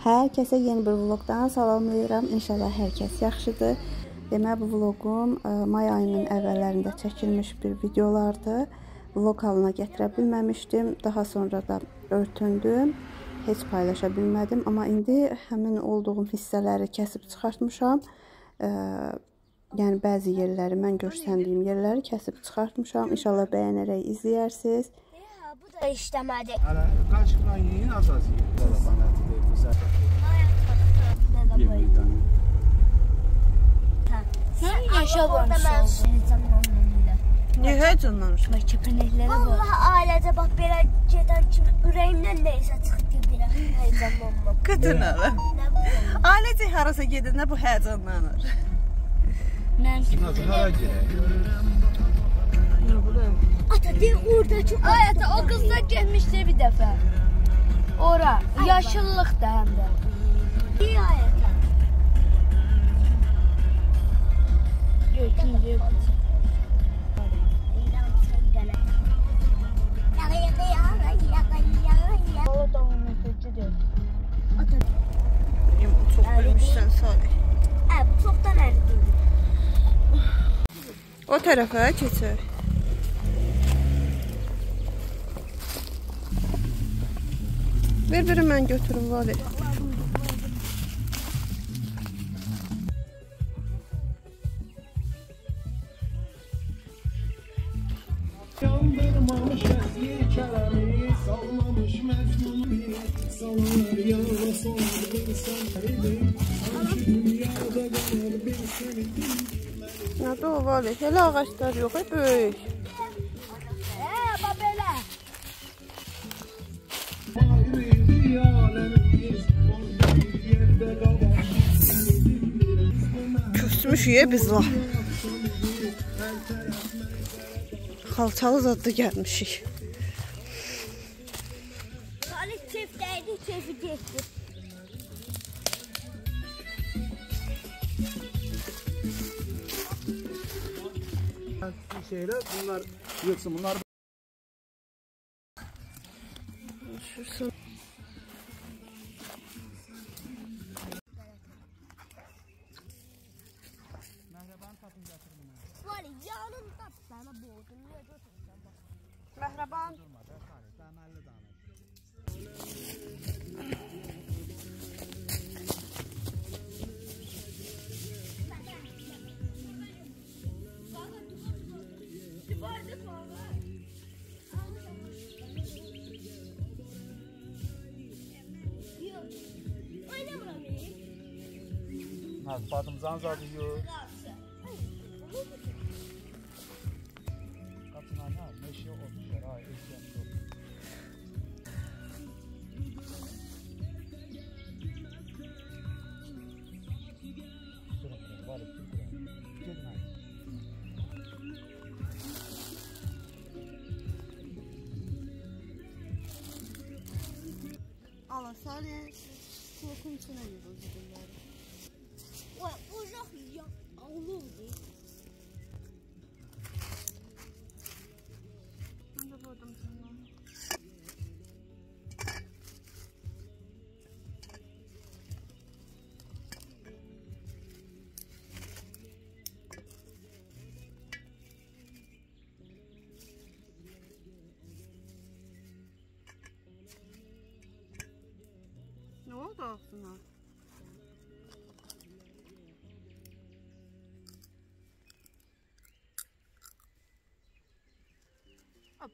Hər kəsə yeni bir vlogdan salamlayıram. İnşallah hər kəs yaxşıdır. Demək, bu vloqum may ayının əvvəllərində çəkilmiş bir videolardır. Vlog halına gətirə bilməmişdim. Daha sonra da örtündüm. Heç paylaşa bilmədim. Amma indi həmin olduğum hissələri kəsib çıxartmışam. Yəni bəzi yerləri, mən görsəndiyim yerləri kəsib çıxartmışam. İnşallah bəyənərək izləyərsiniz. Bu da işləmədi. Hələ qaçıqdan yiyin, az-az yiyin. Balaban əti güzel. Sən yaşamışsın. Niyə həyəcanlanırsan? Bəlkə pənəklərə bax. Vallahi ailədə bax belə gedən kimi ürəyimdən neysə çıxdı bir həyəcanlanmam. Qıtınalı. Ailəcə harasa gedəndə bu həyəcanlanır. Nasıl hara girək? Ata deyil, orada çox... Ay ata, o qızlar getmişdi bir dəfə. Ora, yaşıllıq da həm də. İyi ay ata. Götündü. Valla davul nəticədir. Ata. Çox bölmüşsən Salih. Bu çoxdan əridir. O tərəfə keçək. Bir-biri mən götürüm, Vali. Yandırmamış əzgir kələmi, sallamış məcnuni, salar yağla sonar bir sənəridir, sanki dünyada qalır bir sənidir. Nədir o, Vali? Elə ağaçlar yox, böyük. Belə. Ayrıydı aləmiz, orada bir yerdə qabar sənidir. Küsmüşük biz la. Xalçalı zadda gəlmişik. Salih çiftəydi, çefi getdi. Şeyler, bunlar yoksa bunlar... Şurası. Məhriban tapın gətirin. Var yanında sana boğdun, niye götürürsən bax. Məhriban. Durma da, Salih, təməlli danış. Badımcan zadı yox. Qapına nə? Meşə ot düşər, ay, ehtiyat yox. Durun, var etdim, gedin, Allah, Salih, korkun içine yürü o zidinleri. Oy, ocaq ya, alovdur. Ben de vurdum sana. Ne oldu aslında?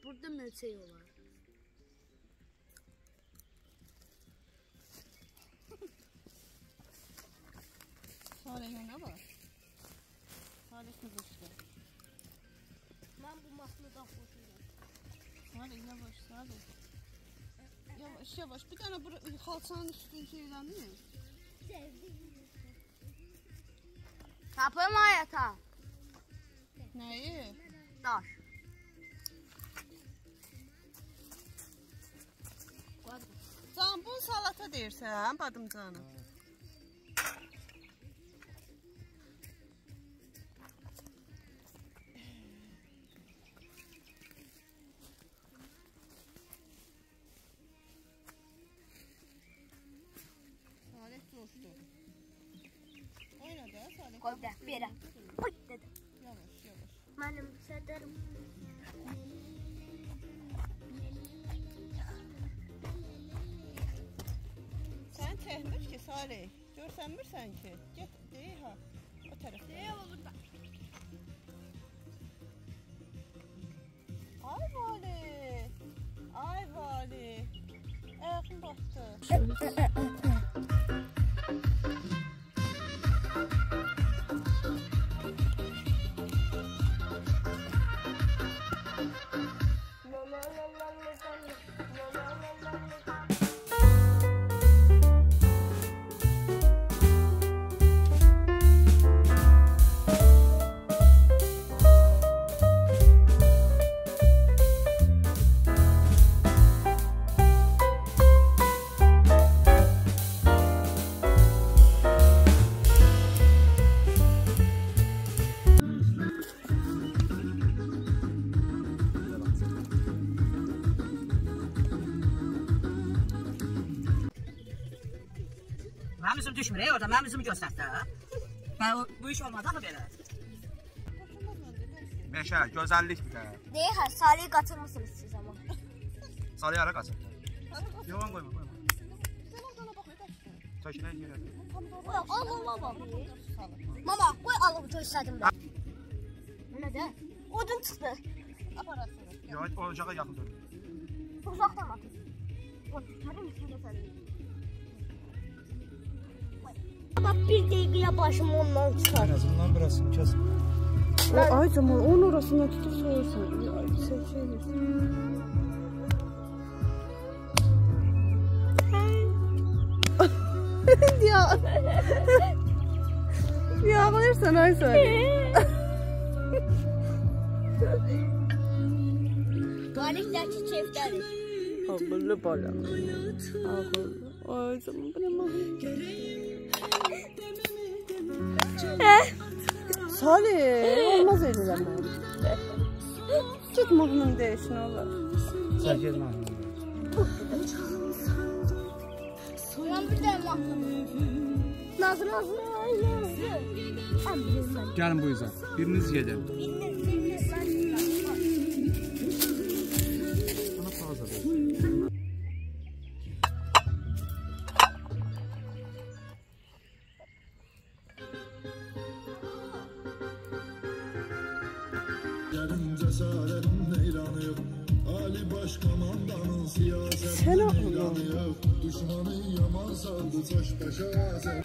Burada mölçək olar. Salih'e ne var? Salih kızıştı. Mən bu mahnını da xoşuyum. Salih yavaş, Salih. Yavaş yavaş. Bir tane xalçanın üstünü şeylənir. Tapım ayata. Nəyi? Daş. Can, bu salata deyirsən, badımcanı. Koy da, belə. Oy dedim. Mənim sədərim. Sən çəkmir ki, Salih. Görsənmirsən ki. Get, deyil ha. O tərəfdə. Deyil olur da. Ay Vali. Ay Vali. Ayağım batdı. Mənim üzüm düşmür, orada mənim üzümü göstərsə. Bu iş olmaz axı belə. Meşə, gözəllik bir də. Deyil ha, Salih qaçırmısınız siz ama. Salih ara qaçır. Yoğan qoyma, qoyma. Çəkilək yerə. Allah. Mama, qoy alıp göstərdim ben. Ne de? Odun çıxdı. Aparasını. Yox, ocağa yaxın dur. Uzaqdan atın. Oy, görür müsün göstərdim? Bak bir dəqiqəyə başım ondan çıxar. En azından burasını kes. Ay Cemal, onun orasından tutup soğursun. Şey. Ya. Ya ağlayırsan ay sen. Tuvaletdəki çeftədir. Ağıllı bala. Ağıllı. Ay Cemal, bu ne mahir. Salih, olmaz edirəm mən. Git mahnını değişin olur. Sən gezmə. Ben bir de mahkum. Nazlı. Gəlin bu yüzden. Biriniz gedin. Bana fazla ver. Ali Başkomandanın siyaset Sen ağlıyor. Düşmanın yaman saldı taş başa.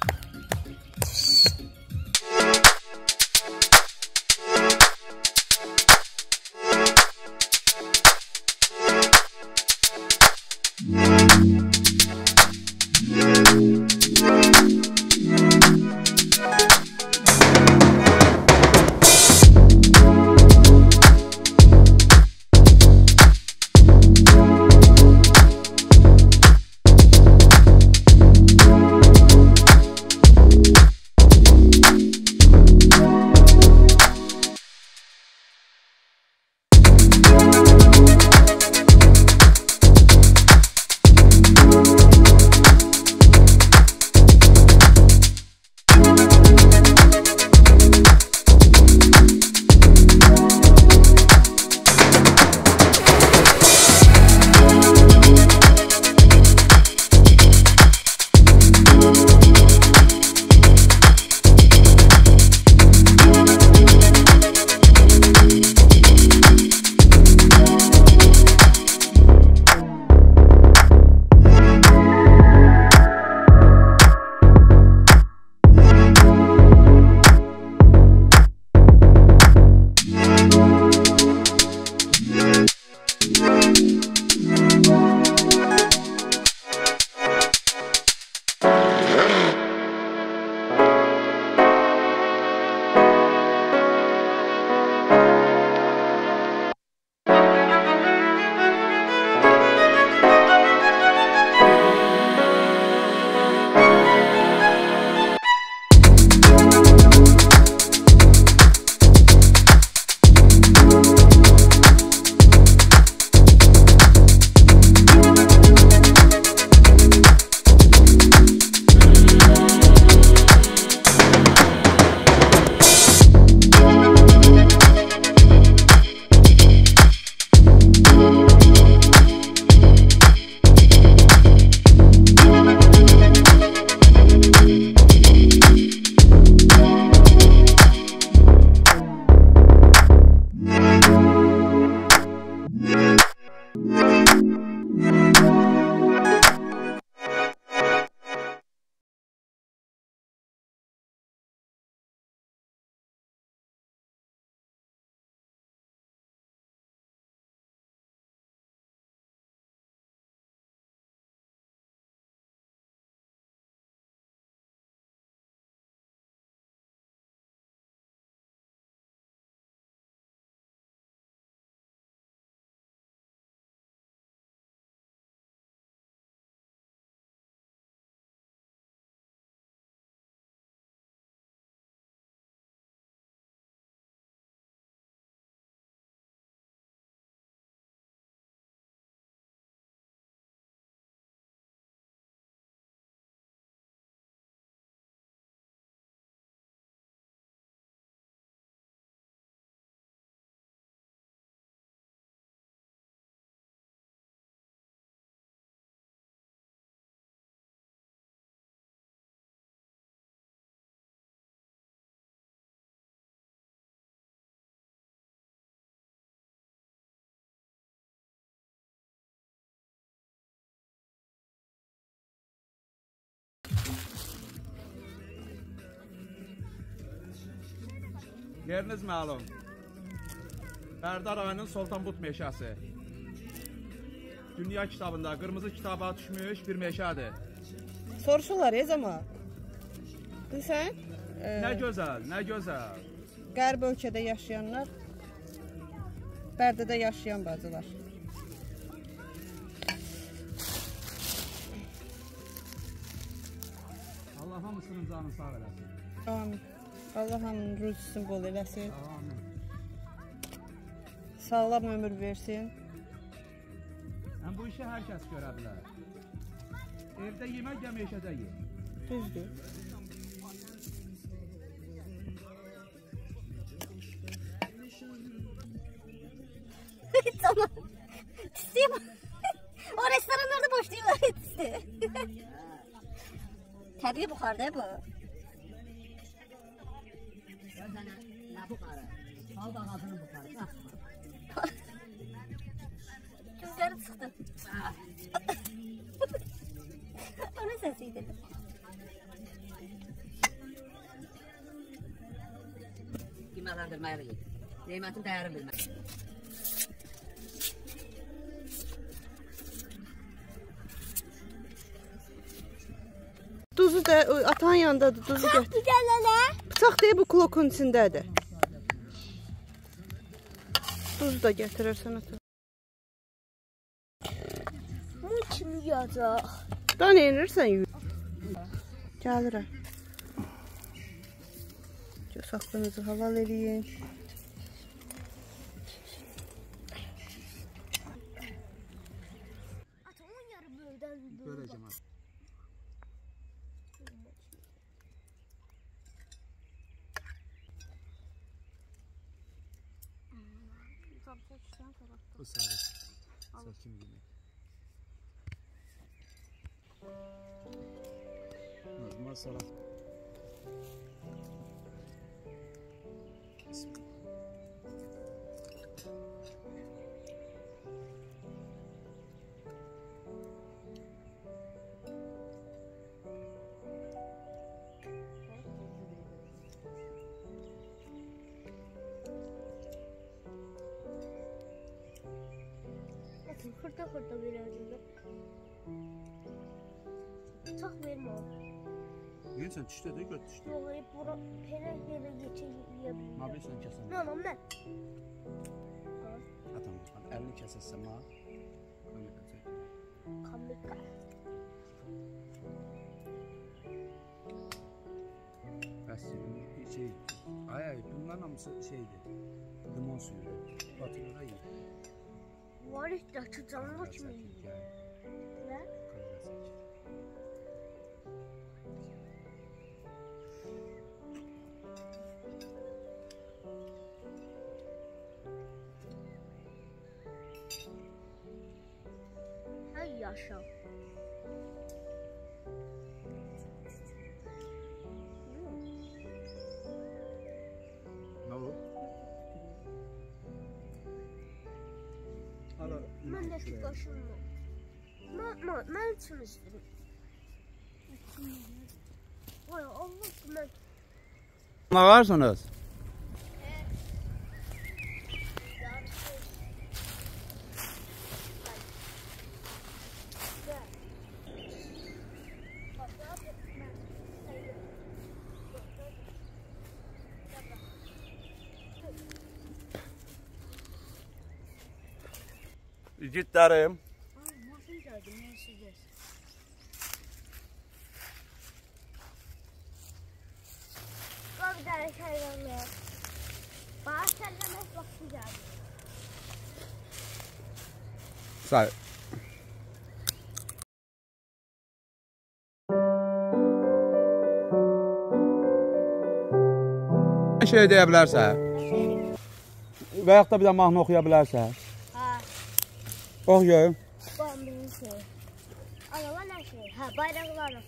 Yeriniz məlum. Bərdar rayonunun Sultanbut meşəsi. Dünya kitabında qırmızı kitaba düşmüş bir meşədir. Soruşurlar ama. Bilsən? Nə gözəl, nə gözəl. Qərb ölkədə yaşayanlar, Bərdədə yaşayan bacılar. Allah hamısının canını sağ eləsin. Amin. Allah hamının ruzusunu bol eləsin. Amin. Sağlam ömür versin. Həm bu işi hər kəs görə bilər. Evdə yemək ya meşədə ye. Düzdür. Tamam. Tüstüyüm. O restoranlarda boş değiller. Tüstü. Tabii buxarda bu. Ne buxarı? Halk ağzının buxarı. Gözleri çıktı. Onun sesiydi. Qiymətləndirməyə də gedir. Qiymətin dəyərini bilmək. Duzu da atan yanındadır, duzu gətir. Güzel hele. Bıçaq deyib bu klokun içindədir. Duzu da gətirirsən ata. Bu kim yiyecek? Dan yenirsən yürü. Gəlirəm. Saxlığınızı halal eləyin. Ata onun yarı bölden Böləcəm. Bu sarı. Saçım yemək. Normal salat. Hırda verirdim ben. Çok verme o. Yiyirsən, düşdü də, göt düşdü. Yok, hep bura hele yere geçeyim. Mabilsən kəsən. Tamam ben. Atam, 50 kəsəsən ma. Kamika. Bəs şey, ay bunların hamısı şeydir. Limon suyu. Batırıra ye. Var işte açacağım kimi. Ne? Hay yaşa. Ne o? Ara. Ben de şu başımda. Ben için istedim. Vay Allah'ım ben. Ne varsınız? İgidlərim. Nasıl gördüm ben size? Bak bir tane şeylerle. Bana sellemek vakti geldi. Sağ ol. Şey deyə bilərsən? Və yaxud da bir də mahnı oxuya bilərsən? Ha. Ox görüm. Bambi'nin şey. Aralar ne şey? Ha bayrakları.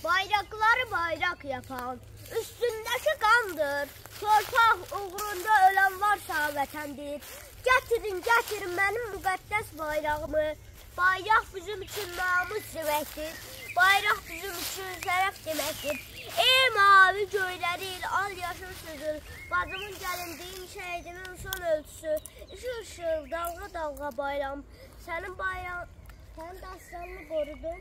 Bayrakları bayrak yapan. Üstündeki kandır. Torpaq uğrunda ölen varsa vətəndir. Getirin getirin benim müqəddəs bayrağımı. Bayrak bizim için namus deməkdir. Bayrak bizim için şərəf deməkdir. Ey mavi göyləril, al yaşıl süzül. Bacımın gəlindiyin şəhidinin son ölçüsü. Işıl, dalğa bayram. Sənin dastanını qorudum.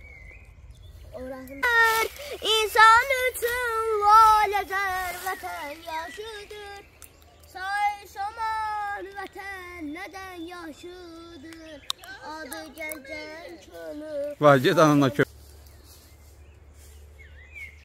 İnsan üçün laləzər vətən yaşıdır. Say saman vətən nədən yaşıdır. Adı gəncən könül. Vay, get anana